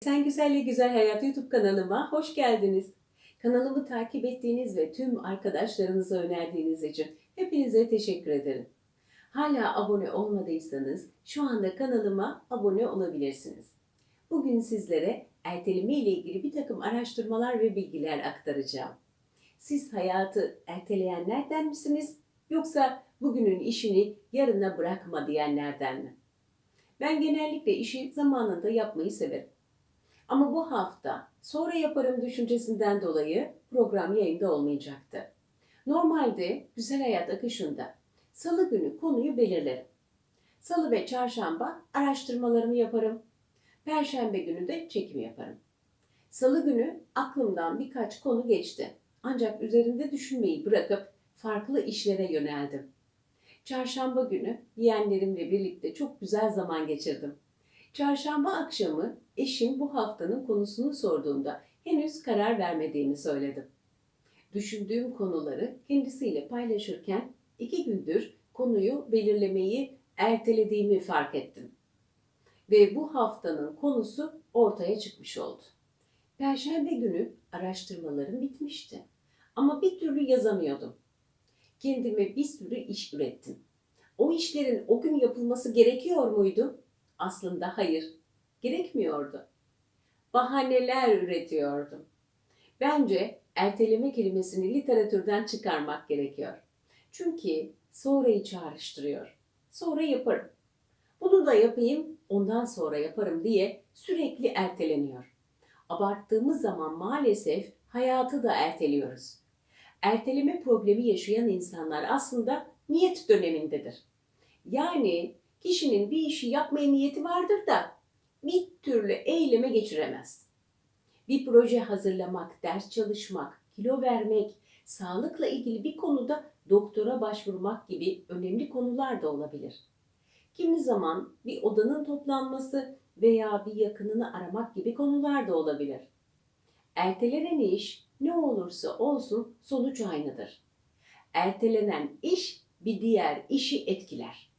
Sen Güzelle Güzel Hayat YouTube kanalıma hoş geldiniz. Kanalımı takip ettiğiniz ve tüm arkadaşlarınıza önerdiğiniz için hepinize teşekkür ederim. Hala abone olmadıysanız şu anda kanalıma abone olabilirsiniz. Bugün sizlere erteleme ile ilgili bir takım araştırmalar ve bilgiler aktaracağım. Siz hayatı erteleyenlerden misiniz yoksa bugünün işini yarına bırakma diyenlerden mi? Ben genellikle işi zamanında yapmayı severim. Ama bu hafta sonra yaparım düşüncesinden dolayı program yayında olmayacaktı. Normalde Güzel Hayat akışında Salı günü konuyu belirlerim. Salı ve çarşamba araştırmalarımı yaparım. Perşembe günü de çekim yaparım. Salı günü aklımdan birkaç konu geçti. Ancak üzerinde düşünmeyi bırakıp farklı işlere yöneldim. Çarşamba günü yeğenlerimle birlikte çok güzel zaman geçirdim. Çarşamba akşamı eşim bu haftanın konusunu sorduğunda henüz karar vermediğimi söyledim. Düşündüğüm konuları kendisiyle paylaşırken 2 gündür konuyu belirlemeyi ertelediğimi fark ettim. Ve bu haftanın konusu ortaya çıkmış oldu. Perşembe günü araştırmalarım bitmişti. Ama bir türlü yazamıyordum. Kendime bir sürü iş ürettim. O işlerin o gün yapılması gerekiyor muydu? Aslında hayır, gerekmiyordu. Bahaneler üretiyordum. Bence erteleme kelimesini literatürden çıkarmak gerekiyor. Çünkü sonrayı çağrıştırıyor. Sonra yaparım. Bunu da yapayım, ondan sonra yaparım diye sürekli erteleniyor. Abarttığımız zaman maalesef hayatı da erteliyoruz. Erteleme problemi yaşayan insanlar aslında niyet dönemindedir. Yani kişinin bir işi yapmaya niyeti vardır da bir türlü eyleme geçiremez. Bir proje hazırlamak, ders çalışmak, kilo vermek, sağlıkla ilgili bir konuda doktora başvurmak gibi önemli konular da olabilir. Kimi zaman bir odanın toplanması veya bir yakınını aramak gibi konular da olabilir. Ertelenen iş ne olursa olsun sonuç aynıdır. Ertelenen iş bir diğer işi etkiler.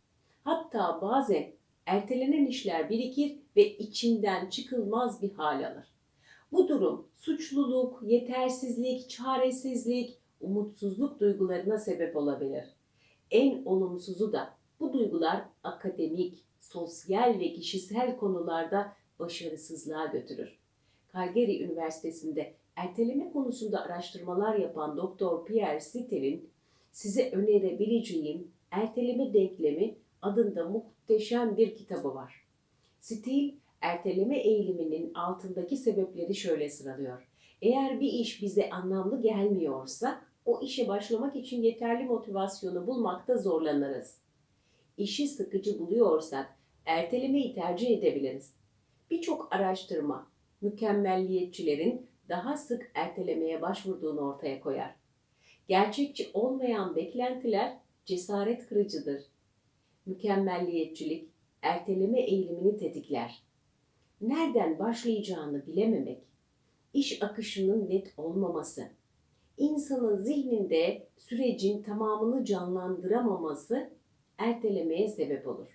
Hatta bazen ertelenen işler birikir ve içinden çıkılmaz bir hal alır. Bu durum suçluluk, yetersizlik, çaresizlik, umutsuzluk duygularına sebep olabilir. En olumsuzu da bu duygular akademik, sosyal ve kişisel konularda başarısızlığa götürür. Calgary Üniversitesi'nde erteleme konusunda araştırmalar yapan Doktor Pierre Sittel'in size önerebileceğim erteleme denklemi adında muhteşem bir kitabı var. Stil, erteleme eğiliminin altındaki sebepleri şöyle sıralıyor. Eğer bir iş bize anlamlı gelmiyorsa, o işe başlamak için yeterli motivasyonu bulmakta zorlanırız. İşi sıkıcı buluyorsak, ertelemeyi tercih edebiliriz. Birçok araştırma, mükemmelliyetçilerin daha sık ertelemeye başvurduğunu ortaya koyar. Gerçekçi olmayan beklentiler cesaret kırıcıdır. Mükemmelliyetçilik, erteleme eğilimini tetikler. Nereden başlayacağını bilememek, iş akışının net olmaması, insanın zihninde sürecin tamamını canlandıramaması ertelemeye sebep olur.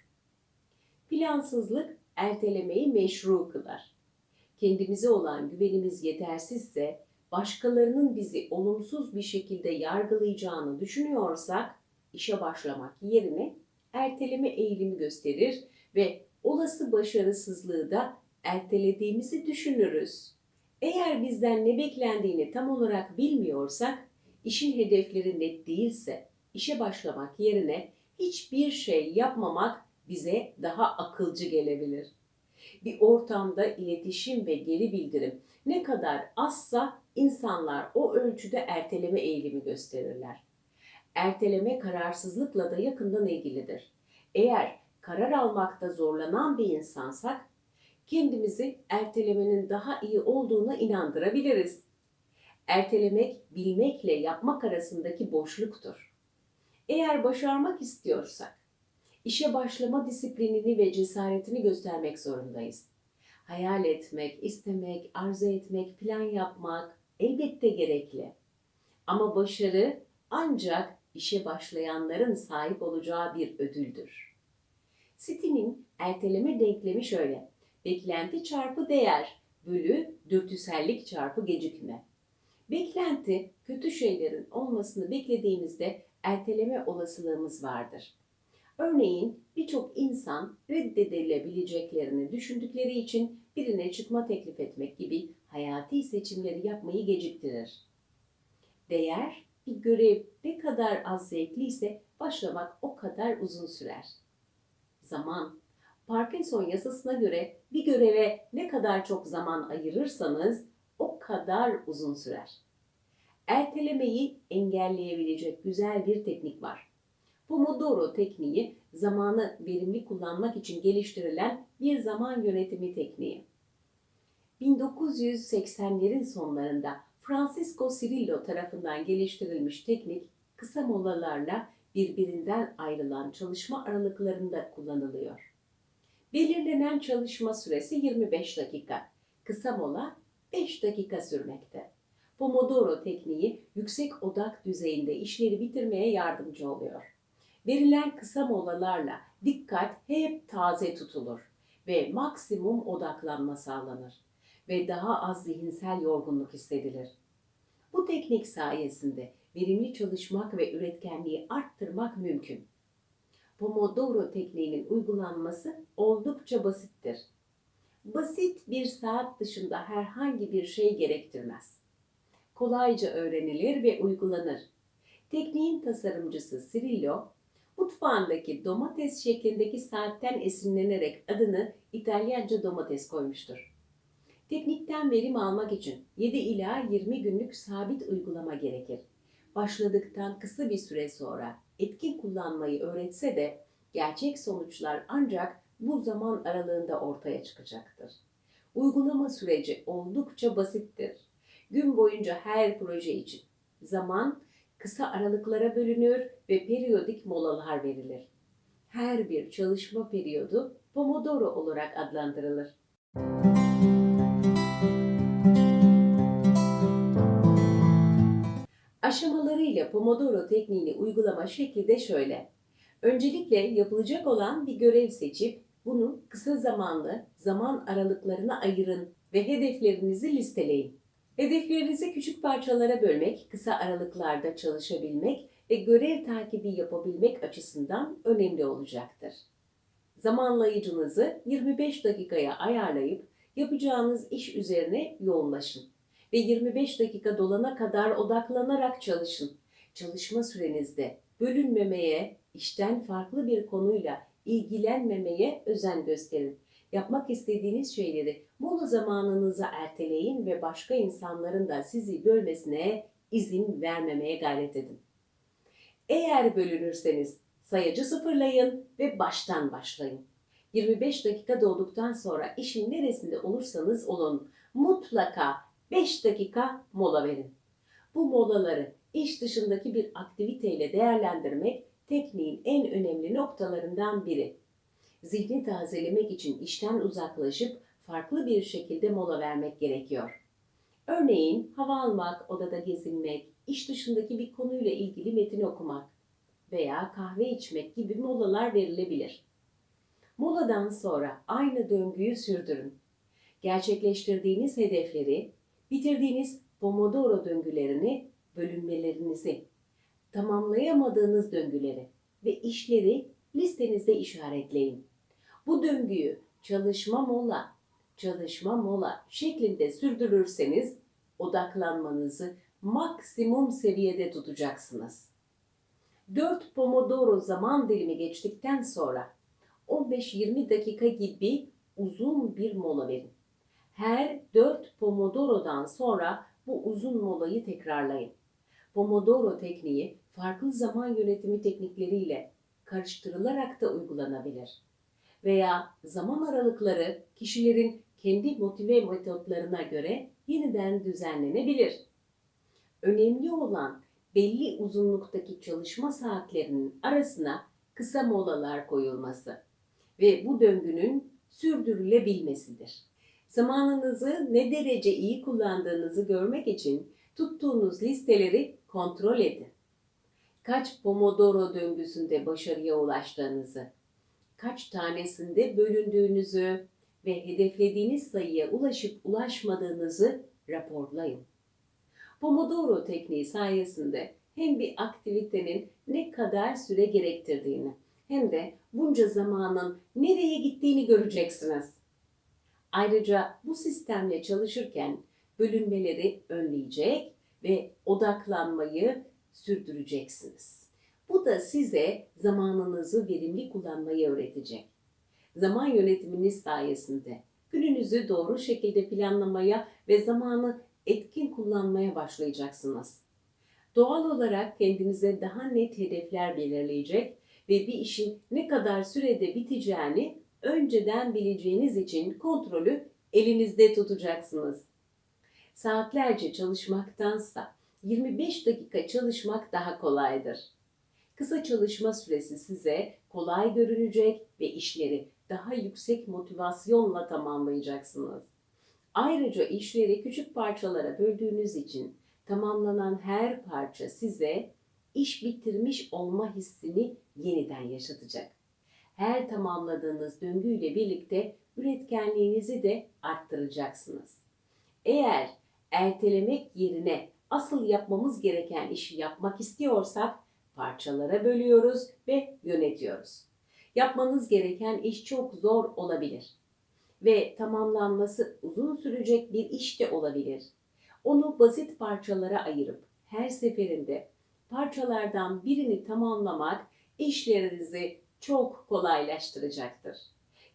Plansızlık ertelemeyi meşru kılar. Kendimize olan güvenimiz yetersizse, başkalarının bizi olumsuz bir şekilde yargılayacağını düşünüyorsak, işe başlamak yerine erteleme eğilimi gösterir ve olası başarısızlığı da ertelediğimizi düşünürüz. Eğer bizden ne beklendiğini tam olarak bilmiyorsak, işin hedefleri net değilse, işe başlamak yerine hiçbir şey yapmamak bize daha akılcı gelebilir. Bir ortamda iletişim ve geri bildirim ne kadar azsa insanlar o ölçüde erteleme eğilimi gösterirler. Erteleme kararsızlıkla da yakından ilgilidir. Eğer karar almakta zorlanan bir insansak, kendimizi ertelemenin daha iyi olduğuna inandırabiliriz. Ertelemek, bilmekle yapmak arasındaki boşluktur. Eğer başarmak istiyorsak, işe başlama disiplinini ve cesaretini göstermek zorundayız. Hayal etmek, istemek, arzu etmek, plan yapmak elbette gerekli. Ama başarı ancak işe başlayanların sahip olacağı bir ödüldür. Sitinin erteleme denklemi şöyle: beklenti çarpı değer bölü dürtüsellik çarpı gecikme. Beklenti, kötü şeylerin olmasını beklediğimizde erteleme olasılığımız vardır. Örneğin birçok insan reddedilebileceklerini düşündükleri için birine çıkma teklif etmek gibi hayati seçimleri yapmayı geciktirir. Değer, bir görev ne kadar az zevkliyse başlamak o kadar uzun sürer. Zaman, Parkinson yasasına göre bir göreve ne kadar çok zaman ayırırsanız o kadar uzun sürer. Ertelemeyi engelleyebilecek güzel bir teknik var. Pomodoro tekniği zamanı verimli kullanmak için geliştirilen bir zaman yönetimi tekniği. 1980'lerin sonlarında Francisco Cirillo tarafından geliştirilmiş teknik, kısa molalarla birbirinden ayrılan çalışma aralıklarında kullanılıyor. Belirlenen çalışma süresi 25 dakika, kısa mola 5 dakika sürmekte. Pomodoro tekniği yüksek odak düzeyinde işleri bitirmeye yardımcı oluyor. Verilen kısa molalarla dikkat hep taze tutulur ve maksimum odaklanma sağlanır ve daha az zihinsel yorgunluk hissedilir. Bu teknik sayesinde verimli çalışmak ve üretkenliği arttırmak mümkün. Pomodoro tekniğinin uygulanması oldukça basittir. Basit bir saat dışında herhangi bir şey gerektirmez. Kolayca öğrenilir ve uygulanır. Tekniğin tasarımcısı Cirillo, mutfağındaki domates şeklindeki saatten esinlenerek adını İtalyanca domates koymuştur. Teknikten verim almak için 7 ila 20 günlük sabit uygulama gerekir. Başladıktan kısa bir süre sonra etkin kullanmayı öğretse de gerçek sonuçlar ancak bu zaman aralığında ortaya çıkacaktır. Uygulama süreci oldukça basittir. Gün boyunca her proje için zaman kısa aralıklara bölünür ve periyodik molalar verilir. Her bir çalışma periyodu Pomodoro olarak adlandırılır. Aşamalarıyla Pomodoro tekniğini uygulama şekli de şöyle. Öncelikle yapılacak olan bir görev seçip bunu kısa zamanlı zaman aralıklarına ayırın ve hedeflerinizi listeleyin. Hedeflerinizi küçük parçalara bölmek, kısa aralıklarda çalışabilmek ve görev takibi yapabilmek açısından önemli olacaktır. Zamanlayıcınızı 25 dakikaya ayarlayıp yapacağınız iş üzerine yoğunlaşın ve 25 dakika dolana kadar odaklanarak çalışın. Çalışma sürenizde bölünmemeye, işten farklı bir konuyla ilgilenmemeye özen gösterin. Yapmak istediğiniz şeyleri mola zamanınıza erteleyin ve başka insanların da sizi bölmesine izin vermemeye gayret edin. Eğer bölünürseniz sayacı sıfırlayın ve baştan başlayın. 25 dakika dolduktan sonra işin neresinde olursanız olun mutlaka 5 dakika mola verin. Bu molaları iş dışındaki bir aktiviteyle değerlendirmek tekniğin en önemli noktalarından biri. Zihni tazelemek için işten uzaklaşıp farklı bir şekilde mola vermek gerekiyor. Örneğin hava almak, odada gezinmek, iş dışındaki bir konuyla ilgili metin okumak veya kahve içmek gibi molalar verilebilir. Moladan sonra aynı döngüyü sürdürün. Gerçekleştirdiğiniz hedefleri, bitirdiğiniz Pomodoro döngülerini, bölünmelerinizi, tamamlayamadığınız döngüleri ve işleri listenizde işaretleyin. Bu döngüyü çalışma mola şeklinde sürdürürseniz odaklanmanızı maksimum seviyede tutacaksınız. 4 Pomodoro zaman dilimi geçtikten sonra 15-20 dakika gibi uzun bir mola verin. Her 4 Pomodoro'dan sonra bu uzun molayı tekrarlayın. Pomodoro tekniği farklı zaman yönetimi teknikleriyle karıştırılarak da uygulanabilir. Veya zaman aralıkları kişilerin kendi motive metotlarına göre yeniden düzenlenebilir. Önemli olan belli uzunluktaki çalışma saatlerinin arasına kısa molalar koyulması ve bu döngünün sürdürülebilmesidir. Zamanınızı ne derece iyi kullandığınızı görmek için tuttuğunuz listeleri kontrol edin. Kaç Pomodoro döngüsünde başarıya ulaştığınızı, kaç tanesinde bölündüğünüzü, ve hedeflediğiniz sayıya ulaşıp ulaşmadığınızı raporlayın. Pomodoro tekniği sayesinde hem bir aktivitenin ne kadar süre gerektirdiğini hem de bunca zamanın nereye gittiğini göreceksiniz. Ayrıca bu sistemle çalışırken bölünmeleri önleyecek ve odaklanmayı sürdüreceksiniz. Bu da size zamanınızı verimli kullanmayı öğretecek. Zaman yönetiminiz sayesinde gününüzü doğru şekilde planlamaya ve zamanı etkin kullanmaya başlayacaksınız. Doğal olarak kendinize daha net hedefler belirleyecek ve bir işin ne kadar sürede biteceğini önceden bileceğiniz için kontrolü elinizde tutacaksınız. Saatlerce çalışmaktansa 25 dakika çalışmak daha kolaydır. Kısa çalışma süresi size kolay görünecek ve işleri daha yüksek motivasyonla tamamlayacaksınız. Ayrıca işleri küçük parçalara böldüğünüz için tamamlanan her parça size iş bitirmiş olma hissini yeniden yaşatacak. Her tamamladığınız döngüyle birlikte üretkenliğinizi de arttıracaksınız. Eğer ertelemek yerine asıl yapmamız gereken işi yapmak istiyorsak parçalara bölüyoruz ve yönetiyoruz. Yapmanız gereken iş çok zor olabilir ve tamamlanması uzun sürecek bir iş de olabilir. Onu basit parçalara ayırıp her seferinde parçalardan birini tamamlamak işlerinizi çok kolaylaştıracaktır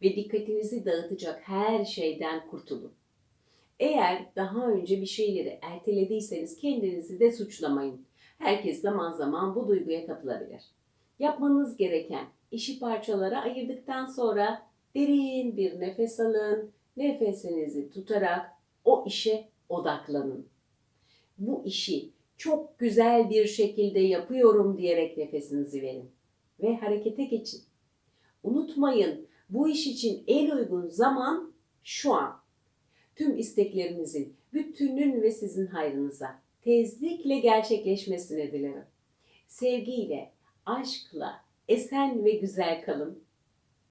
ve dikkatinizi dağıtacak her şeyden kurtulun. Eğer daha önce bir şeyleri ertelediyseniz kendinizi de suçlamayın. Herkes zaman zaman bu duyguya kapılabilir. Yapmanız gereken işi parçalara ayırdıktan sonra derin bir nefes alın. Nefesinizi tutarak o işe odaklanın. Bu işi çok güzel bir şekilde yapıyorum diyerek nefesinizi verin ve harekete geçin. Unutmayın, bu iş için en uygun zaman şu an. Tüm isteklerinizin, bütünün ve sizin hayrınıza tezlikle gerçekleşmesini dilerim. Sevgiyle, aşkla, esen ve güzel kalın.